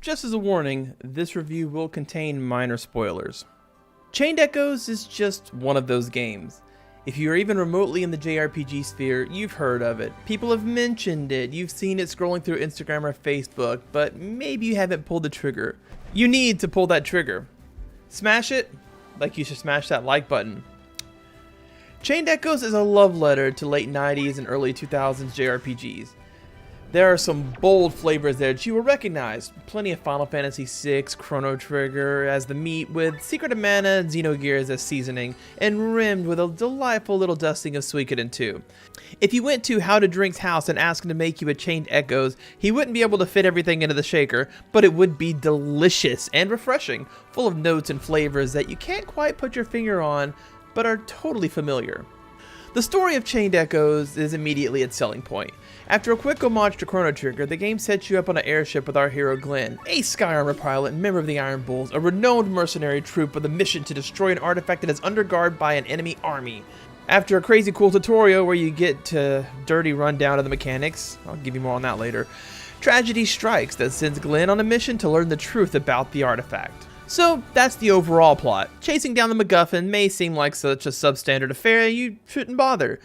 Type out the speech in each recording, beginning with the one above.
Just as a warning, this review will contain minor spoilers. Chained Echoes is just one of those games. If you are even remotely in the JRPG sphere, you've heard of it. People have mentioned it, you've seen it scrolling through Instagram or Facebook, but maybe you haven't pulled the trigger. You need to pull that trigger. Smash it like you should smash that like button. Chained Echoes is a love letter to late 90s and early 2000s JRPGs. There are some bold flavors there that you will recognize. Plenty of Final Fantasy VI, Chrono Trigger as the meat, with Secret of Mana and Xenogears as seasoning, and rimmed with a delightful little dusting of Suikoden 2. If you went to How to Drink's house and asked him to make you a Chained Echoes, he wouldn't be able to fit everything into the shaker, but it would be delicious and refreshing, full of notes and flavors that you can't quite put your finger on, but are totally familiar. The story of Chained Echoes is immediately its selling point. After a quick homage to Chrono Trigger, the game sets you up on an airship with our hero Glenn, a Sky Armor pilot and member of the Iron Bulls, a renowned mercenary troop with a mission to destroy an artifact that is under guard by an enemy army. After a crazy cool tutorial where you get to dirty rundown of the mechanics, I'll give you more on that later, tragedy strikes that sends Glenn on a mission to learn the truth about the artifact. So that's the overall plot. Chasing down the MacGuffin may seem like such a substandard affair you shouldn't bother.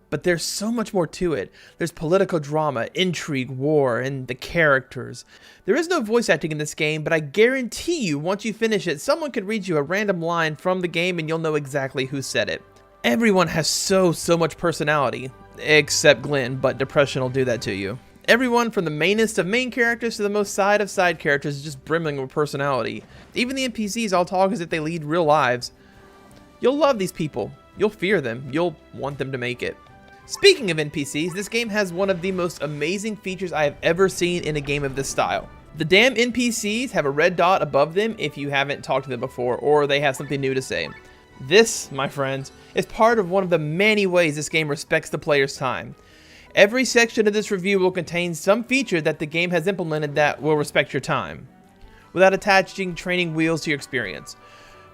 But there's so much more to it. There's political drama, intrigue, war, and the characters. There is no voice acting in this game, but I guarantee you once you finish it, someone could read you a random line from the game and you'll know exactly who said it. Everyone has so much personality, except Glenn, but depression will do that to you. Everyone from the mainest of main characters to the most side of side characters is just brimming with personality. Even the NPCs all talk as if they lead real lives. You'll love these people. You'll fear them. You'll want them to make it. Speaking of NPCs, this game has one of the most amazing features I have ever seen in a game of this style. The damn NPCs have a red dot above them if you haven't talked to them before, or they have something new to say. This, my friends, is part of one of the many ways this game respects the player's time. Every section of this review will contain some feature that the game has implemented that will respect your time, without attaching training wheels to your experience.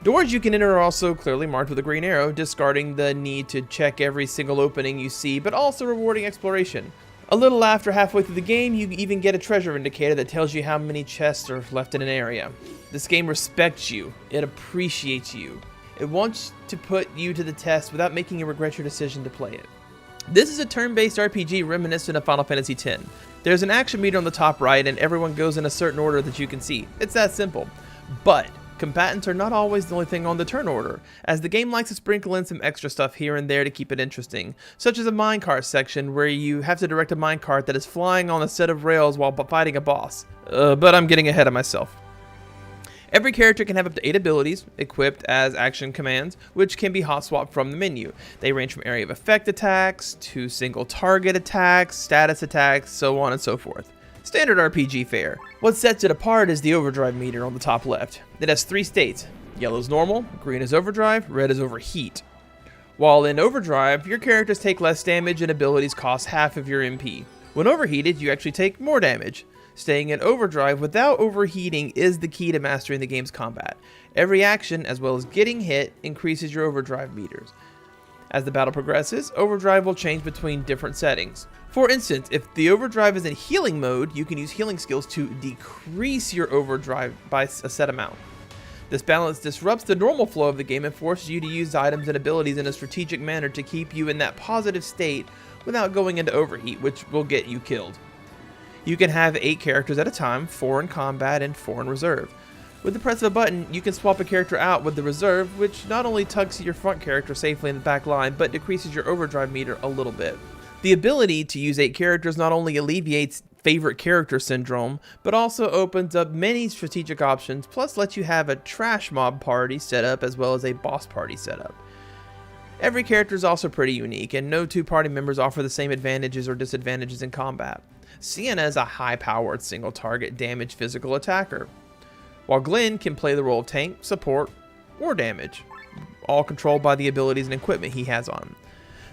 Doors you can enter are also clearly marked with a green arrow, discarding the need to check every single opening you see, but also rewarding exploration. A little after halfway through the game, you even get a treasure indicator that tells you how many chests are left in an area. This game respects you. It appreciates you. It wants to put you to the test without making you regret your decision to play it. This is a turn-based RPG reminiscent of Final Fantasy X. There's an action meter on the top right, and everyone goes in a certain order that you can see. It's that simple. But combatants are not always the only thing on the turn order, as the game likes to sprinkle in some extra stuff here and there to keep it interesting, such as a minecart section where you have to direct a minecart that is flying on a set of rails while fighting a boss. But I'm getting ahead of myself. Every character can have up to 8 abilities, equipped as action commands, which can be hot swapped from the menu. They range from area of effect attacks, to single target attacks, status attacks, so on and so forth. Standard RPG fare. What sets it apart is the overdrive meter on the top left. It has 3 states. Yellow is normal, green is overdrive, red is overheat. While in overdrive, your characters take less damage and abilities cost half of your MP. When overheated, you actually take more damage. Staying in overdrive without overheating is the key to mastering the game's combat. Every action, as well as getting hit, increases your overdrive meters. As the battle progresses, overdrive will change between different settings. For instance, if the overdrive is in healing mode, you can use healing skills to decrease your overdrive by a set amount. This balance disrupts the normal flow of the game and forces you to use items and abilities in a strategic manner to keep you in that positive state without going into overheat, which will get you killed. You can have 8 characters at a time, 4 in combat and 4 in reserve. With the press of a button, you can swap a character out with the reserve, which not only tucks your front character safely in the back line, but decreases your overdrive meter a little bit. The ability to use 8 characters not only alleviates favorite character syndrome, but also opens up many strategic options, plus lets you have a trash mob party set up as well as a boss party set up. Every character is also pretty unique, and no 2 party members offer the same advantages or disadvantages in combat. Sienna is a high-powered single-target damage physical attacker, while Glenn can play the role of tank, support, or damage, all controlled by the abilities and equipment he has on him.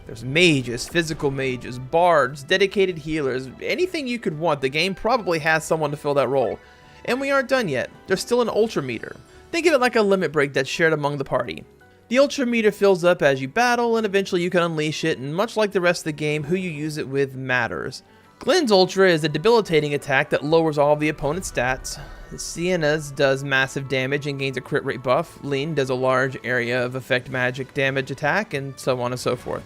There's mages, physical mages, bards, dedicated healers, anything you could want. The game probably has someone to fill that role. And we aren't done yet. There's still an ultra meter. Think of it like a limit break that's shared among the party. The ultra meter fills up as you battle, and eventually you can unleash it, and much like the rest of the game, who you use it with matters. Glenn's Ultra is a debilitating attack that lowers all of the opponent's stats. Sienna's does massive damage and gains a crit rate buff. Lean does a large area of effect magic damage attack, and so on and so forth.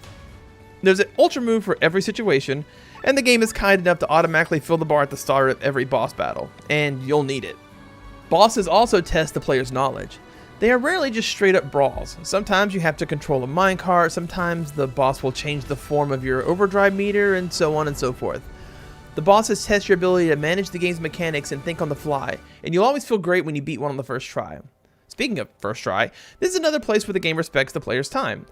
There's an ultra move for every situation, and the game is kind enough to automatically fill the bar at the start of every boss battle, and you'll need it. Bosses also test the player's knowledge. They are rarely just straight up brawls. Sometimes you have to control a minecart, sometimes the boss will change the form of your overdrive meter, and so on and so forth. The bosses test your ability to manage the game's mechanics and think on the fly, and you'll always feel great when you beat one on the first try. Speaking of first try, this is another place where the game respects the player's time.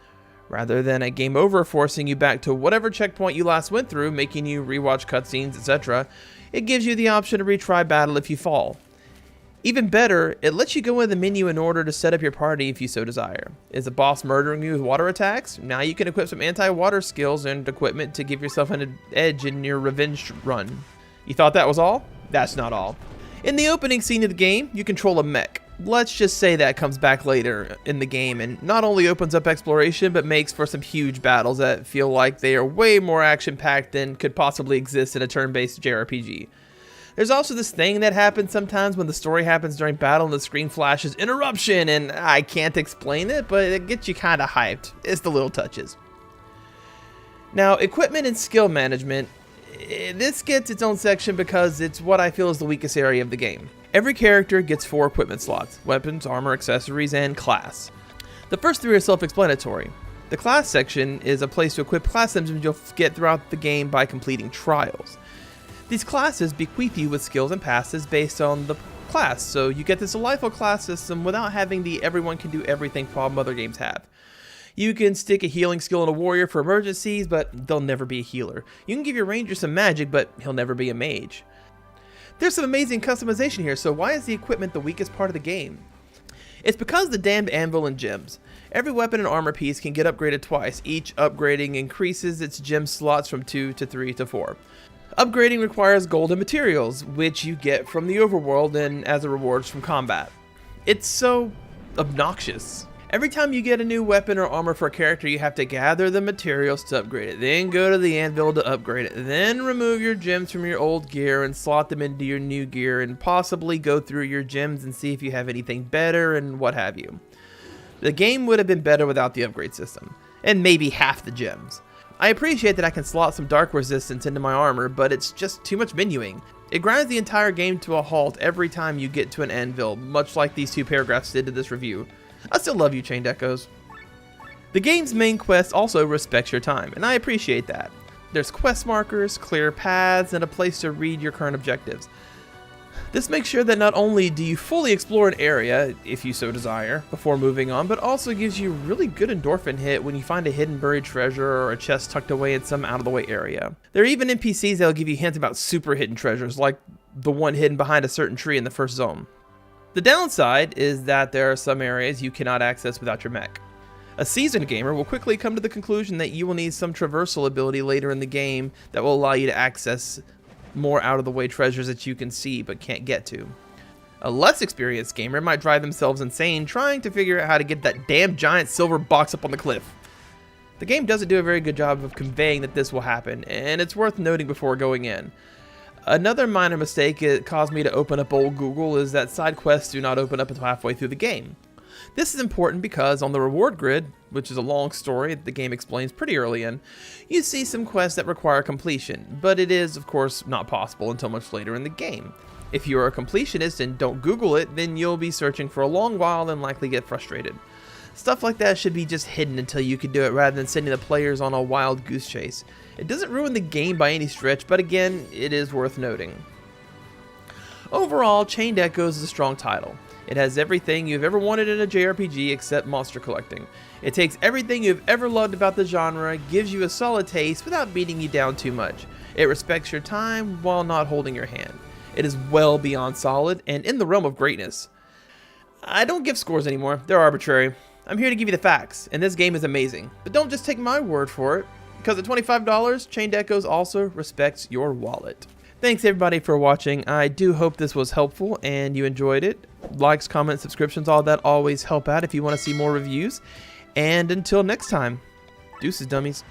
Rather than a game over forcing you back to whatever checkpoint you last went through, making you rewatch cutscenes, etc., it gives you the option to retry battle if you fall. Even better, it lets you go in the menu in order to set up your party if you so desire. Is a boss murdering you with water attacks? Now you can equip some anti-water skills and equipment to give yourself an edge in your revenge run. You thought that was all? That's not all. In the opening scene of the game, you control a mech. Let's just say that comes back later in the game and not only opens up exploration, but makes for some huge battles that feel like they are way more action-packed than could possibly exist in a turn-based JRPG. There's also this thing that happens sometimes when the story happens during battle and the screen flashes interruption, and I can't explain it, but it gets you kind of hyped. It's the little touches. Now, equipment and skill management, this gets its own section because it's what I feel is the weakest area of the game. Every character gets 4 equipment slots: weapons, armor, accessories, and class. The first 3 are self-explanatory. The class section is a place to equip class items you'll get throughout the game by completing trials. These classes bequeath you with skills and passes based on the class, so you get this delightful class system without having the everyone can do everything problem other games have. You can stick a healing skill in a warrior for emergencies, but they'll never be a healer. You can give your ranger some magic, but he'll never be a mage. There's some amazing customization here, so why is the equipment the weakest part of the game? It's because of the damned anvil and gems. Every weapon and armor piece can get upgraded twice. Each upgrading increases its gem slots from 2 to 3 to 4. Upgrading requires gold and materials, which you get from the overworld and as a rewards from combat. It's so obnoxious. Every time you get a new weapon or armor for a character, you have to gather the materials to upgrade it, then go to the anvil to upgrade it, then remove your gems from your old gear and slot them into your new gear, and possibly go through your gems and see if you have anything better and what have you. The game would have been better without the upgrade system, and maybe half the gems. I appreciate that I can slot some dark resistance into my armor, but it's just too much menuing. It grinds the entire game to a halt every time you get to an anvil, much like these 2 paragraphs did to this review. I still love you, Chained Echoes. The game's main quest also respects your time, and I appreciate that. There's quest markers, clear paths, and a place to read your current objectives. This makes sure that not only do you fully explore an area, if you so desire, before moving on, but also gives you a really good endorphin hit when you find a hidden buried treasure or a chest tucked away in some out-of-the-way area. There are even NPCs that'll give you hints about super hidden treasures, like the one hidden behind a certain tree in the first zone. The downside is that there are some areas you cannot access without your mech. A seasoned gamer will quickly come to the conclusion that you will need some traversal ability later in the game that will allow you to access more out-of-the-way treasures that you can see but can't get to. A less experienced gamer might drive themselves insane trying to figure out how to get that damn giant silver box up on the cliff. The game doesn't do a very good job of conveying that this will happen, and it's worth noting before going in. Another minor mistake it caused me to open up old Google is that side quests do not open up until halfway through the game. This is important because on the reward grid, which is a long story that the game explains pretty early in, you see some quests that require completion, but it is of course not possible until much later in the game. If you are a completionist and don't Google it, then you'll be searching for a long while and likely get frustrated. Stuff like that should be just hidden until you can do it rather than sending the players on a wild goose chase. It doesn't ruin the game by any stretch, but again, it is worth noting. Overall, Chained Echoes is a strong title. It has everything you've ever wanted in a JRPG except monster collecting. It takes everything you've ever loved about the genre, gives you a solid taste without beating you down too much. It respects your time while not holding your hand. It is well beyond solid and in the realm of greatness. I don't give scores anymore, they're arbitrary. I'm here to give you the facts, and this game is amazing. But don't just take my word for it, because at $25, Chained Echoes also respects your wallet. Thanks everybody for watching. I do hope this was helpful and you enjoyed it. Likes, comments, subscriptions, all that always help out if you want to see more reviews. And until next time, deuces dummies.